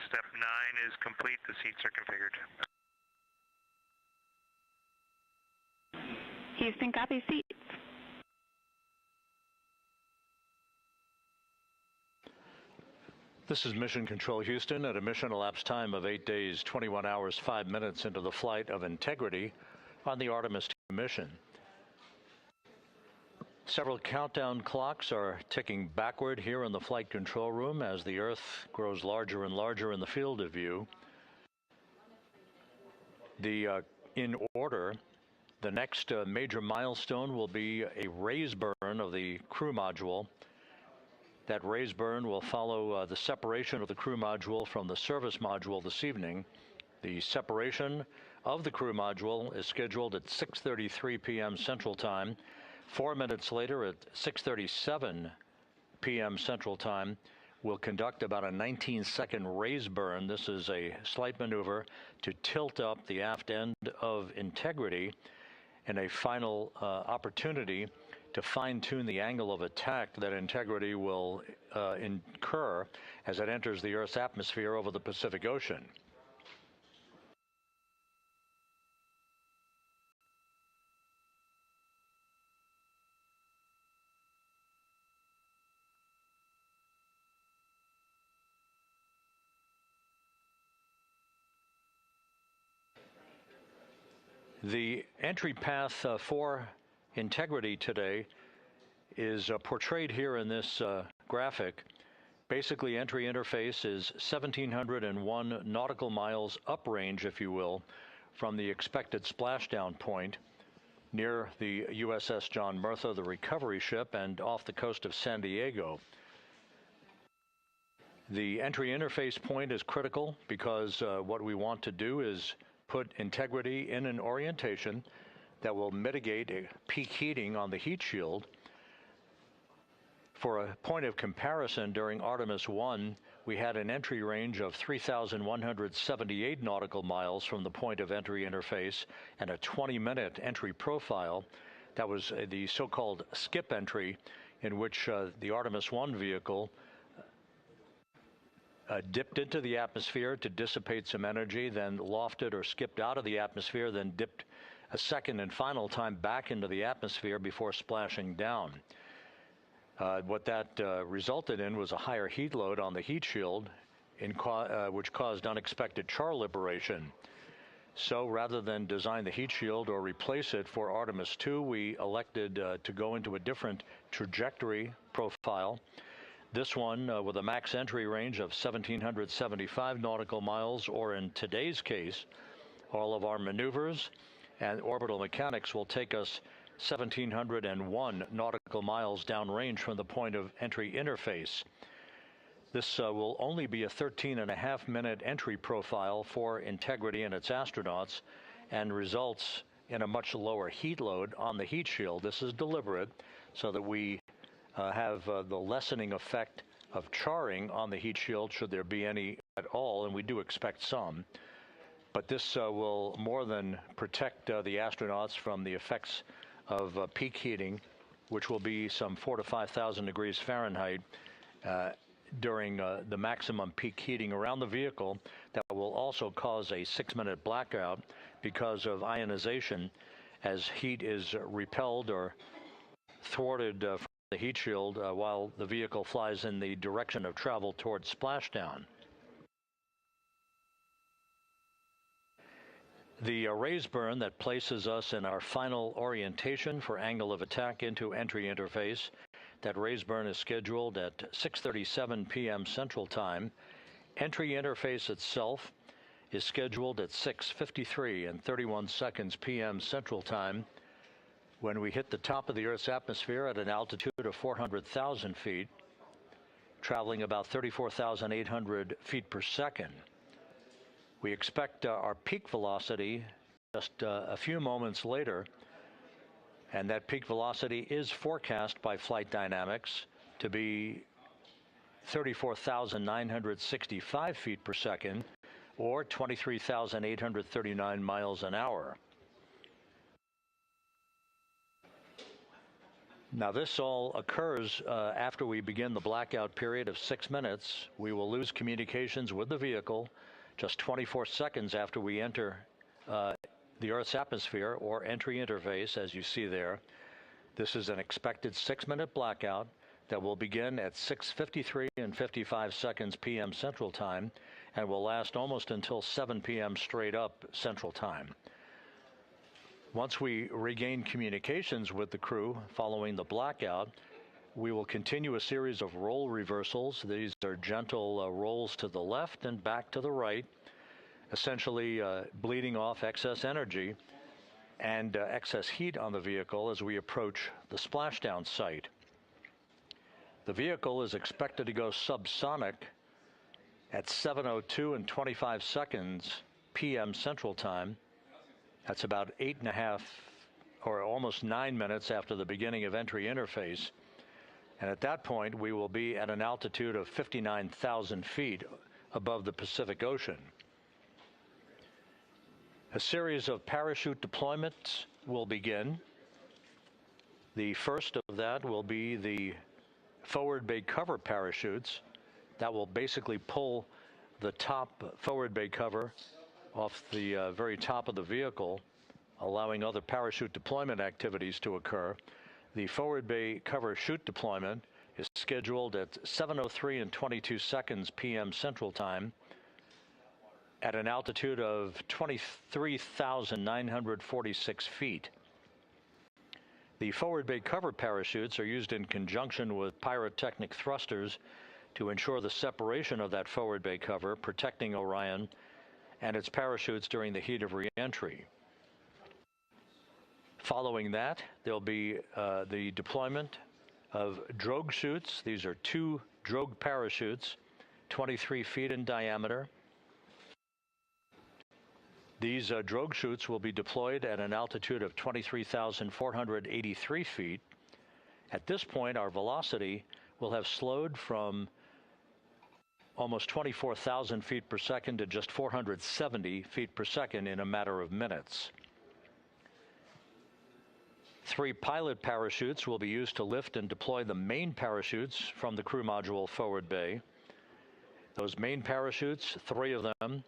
Speaker 8: step 9 is complete. The seats are configured.
Speaker 7: Houston, copy seats.
Speaker 1: This is Mission Control Houston at a mission elapsed time of 8 days, 21 hours, 5 minutes into the flight of Integrity on the Artemis II mission. Several countdown clocks are ticking backward here in the flight control room as the Earth grows larger and larger in the field of view. In order, the next major milestone will be a raise burn of the crew module. That raise burn will follow the separation of the crew module from the service module this evening. The separation of the crew module is scheduled at 6:33 p.m. Central Time. 4 minutes later, at 6:37 p.m. Central Time, we'll conduct about a 19-second raise burn. This is a slight maneuver to tilt up the aft end of Integrity in a final opportunity to fine-tune the angle of attack that Integrity will incur as it enters the Earth's atmosphere over the Pacific Ocean. The entry path for Integrity today is portrayed here in this graphic. Basically, entry interface is 1,701 nautical miles uprange, if you will, from the expected splashdown point near the USS John Murtha, the recovery ship, and off the coast of San Diego. The entry interface point is critical because what we want to do is put Integrity in an orientation that will mitigate a peak heating on the heat shield. For a point of comparison, during Artemis I, we had an entry range of 3,178 nautical miles from the point of entry interface and a 20-minute entry profile. That was the so-called skip entry, in which the Artemis I vehicle dipped into the atmosphere to dissipate some energy, then lofted or skipped out of the atmosphere, then dipped a second and final time back into the atmosphere before splashing down. What that resulted in was a higher heat load on the heat shield, which caused unexpected char liberation. So rather than design the heat shield or replace it for Artemis II, we elected to go into a different trajectory profile. This one with a max entry range of 1,775 nautical miles, or in today's case, all of our maneuvers and orbital mechanics will take us 1,701 nautical miles downrange from the point of entry interface. This will only be a 13.5-minute entry profile for Integrity and its astronauts, and results in a much lower heat load on the heat shield. This is deliberate so that we have the lessening effect of charring on the heat shield, should there be any at all, and we do expect some. But this will more than protect the astronauts from the effects of peak heating, which will be some 4,000 to 5,000 degrees Fahrenheit during the maximum peak heating around the vehicle. That will also cause a 6-minute blackout because of ionization as heat is repelled or thwarted from the heat shield while the vehicle flies in the direction of travel towards splashdown. The raise burn that places us in our final orientation for angle of attack into entry interface, that raise burn is scheduled at 6:37 p.m. Central Time. Entry interface itself is scheduled at 6:53 and 31 seconds p.m. Central Time, when we hit the top of the Earth's atmosphere at an altitude of 400,000 feet, traveling about 34,800 feet per second. We expect our peak velocity just a few moments later, and that peak velocity is forecast by Flight Dynamics to be 34,965 feet per second, or 23,839 miles an hour. Now, this all occurs after we begin the blackout period of 6 minutes. We will lose communications with the vehicle just 24 seconds after we enter the Earth's atmosphere or entry interface, as you see there. This is an expected 6-minute blackout that will begin at 6:53 and 55 seconds p.m. Central Time and will last almost until 7 p.m. straight up Central Time. Once we regain communications with the crew following the blackout, we will continue a series of role reversals. These are gentle rolls to the left and back to the right, essentially bleeding off excess energy and excess heat on the vehicle as we approach the splashdown site. The vehicle is expected to go subsonic at 7:02 and 25 seconds p.m. Central Time. That's about 8.5 or almost 9 minutes after the beginning of entry interface. And at that point, we will be at an altitude of 59,000 feet above the Pacific Ocean. A series of parachute deployments will begin. The first of that will be the forward bay cover parachutes that will basically pull the top forward bay cover off the very top of the vehicle, allowing other parachute deployment activities to occur. The forward bay cover chute deployment is scheduled at 7:03 and 22 seconds p.m. Central Time at an altitude of 23,946 feet. The forward bay cover parachutes are used in conjunction with pyrotechnic thrusters to ensure the separation of that forward bay cover, protecting Orion and its parachutes during the heat of re-entry. Following that, there'll be the deployment of drogue chutes. These are 2 drogue parachutes, 23 feet in diameter. These drogue chutes will be deployed at an altitude of 23,483 feet. At this point, our velocity will have slowed from almost 24,000 feet per second to just 470 feet per second in a matter of minutes. 3 pilot parachutes will be used to lift and deploy the main parachutes from the crew module forward bay. Those main parachutes, 3 of them,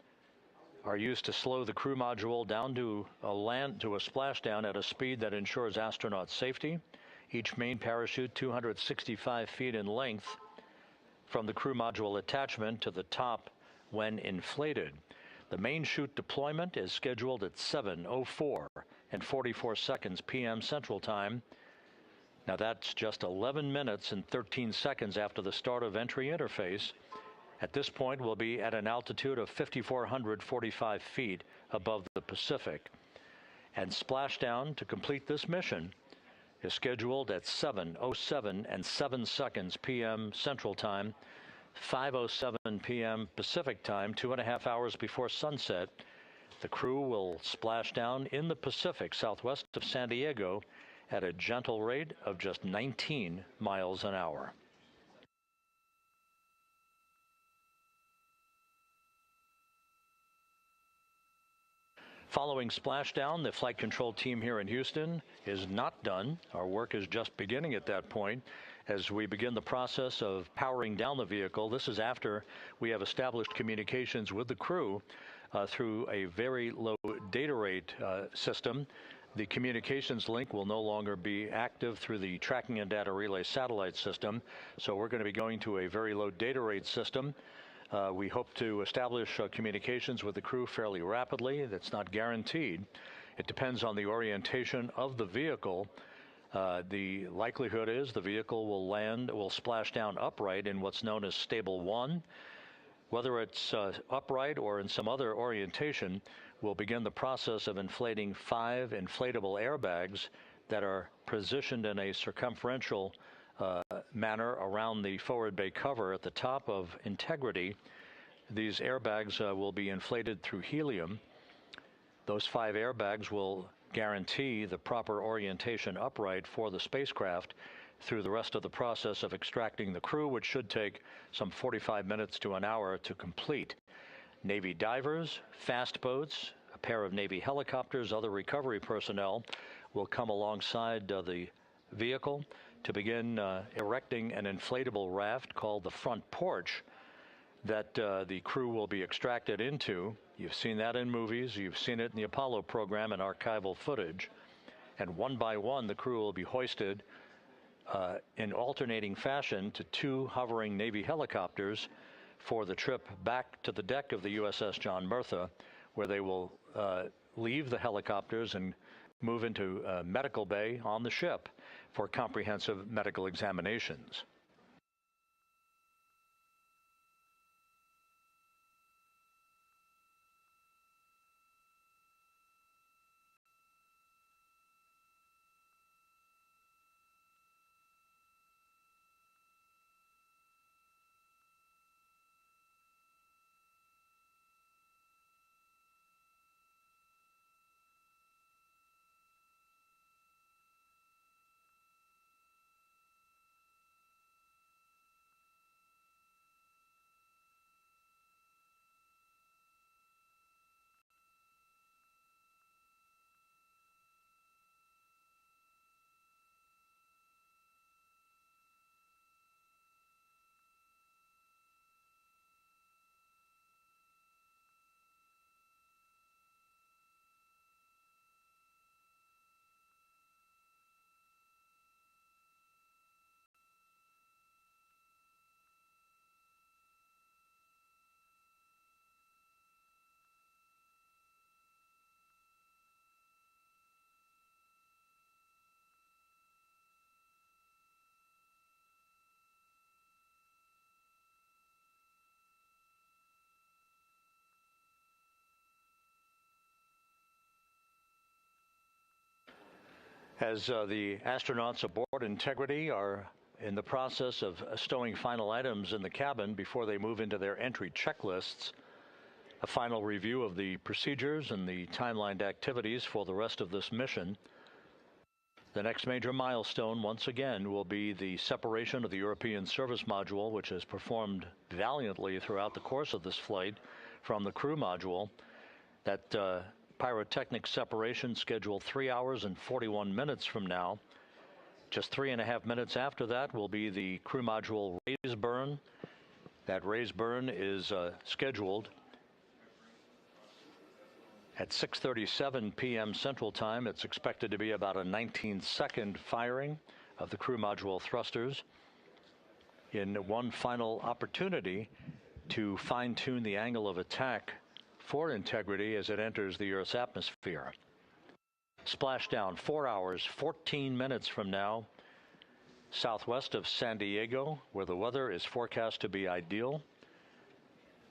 Speaker 1: are used to slow the crew module down to a splashdown at a speed that ensures astronaut safety. Each main parachute 265 feet in length from the crew module attachment to the top when inflated. The main chute deployment is scheduled at 7:04 and 44 seconds p.m. Central Time. Now that's just 11 minutes and 13 seconds after the start of entry interface. At this point, we'll be at an altitude of 5,445 feet above the Pacific. And splashdown to complete this mission is scheduled at 7:07 and 7 seconds p.m. Central Time, 5:07 p.m. Pacific Time, 2.5 hours before sunset. The crew will splash down in the Pacific southwest of San Diego at a gentle rate of just 19 miles an hour. Following splashdown, the flight control team here in Houston is not done. Our work is just beginning at that point as we begin the process of powering down the vehicle. This is after we have established communications with the crew through a very low data rate system. The communications link will no longer be active through the tracking and data relay satellite system, so we're going to be going to a very low data rate system. We hope to establish communications with the crew fairly rapidly. That's not guaranteed. It depends on the orientation of the vehicle. The likelihood is the vehicle will splash down upright in what's known as stable 1. Whether it's upright or in some other orientation, we'll begin the process of inflating 5 inflatable airbags that are positioned in a circumferential manner around the forward bay cover at the top of integrity. These airbags will be inflated through helium. Those 5 airbags will guarantee the proper orientation upright for the spacecraft through the rest of the process of extracting the crew, which should take some 45 minutes to an hour to complete. Navy divers, fast boats, a pair of Navy helicopters, other recovery personnel will come alongside the vehicle to begin erecting an inflatable raft called the front porch that the crew will be extracted into. You've seen that in movies. You've seen it in the Apollo program and archival footage. And one by one, the crew will be hoisted in alternating fashion to 2 hovering Navy helicopters for the trip back to the deck of the USS John Murtha, where they will leave the helicopters and move into medical bay on the ship for comprehensive medical examinations. As the astronauts aboard Integrity are in the process of stowing final items in the cabin before they move into their entry checklists, a final review of the procedures and the timelined activities for the rest of this mission. The next major milestone, once again, will be the separation of the European service module, which has performed valiantly throughout the course of this flight, from the crew module. That pyrotechnic separation scheduled 3 hours and 41 minutes from now. Just 3.5 minutes after that will be the crew module raise burn. That raise burn is scheduled at 6:37 p.m. Central Time. It's expected to be about a 19-second firing of the crew module thrusters in one final opportunity to fine-tune the angle of attack for Integrity as it enters the Earth's atmosphere. Splashdown 4 hours, 14 minutes from now, southwest of San Diego, where the weather is forecast to be ideal.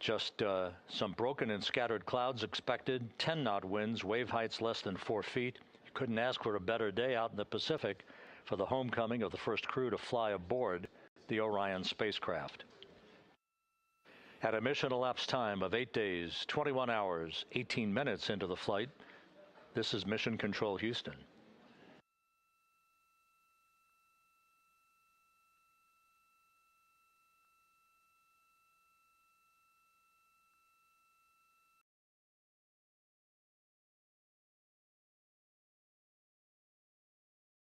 Speaker 1: Just some broken and scattered clouds expected, 10-knot winds, wave heights less than 4 feet. You couldn't ask for a better day out in the Pacific for the homecoming of the first crew to fly aboard the Orion spacecraft. At a mission elapsed time of 8 days, 21 hours, 18 minutes into the flight, this is Mission Control Houston.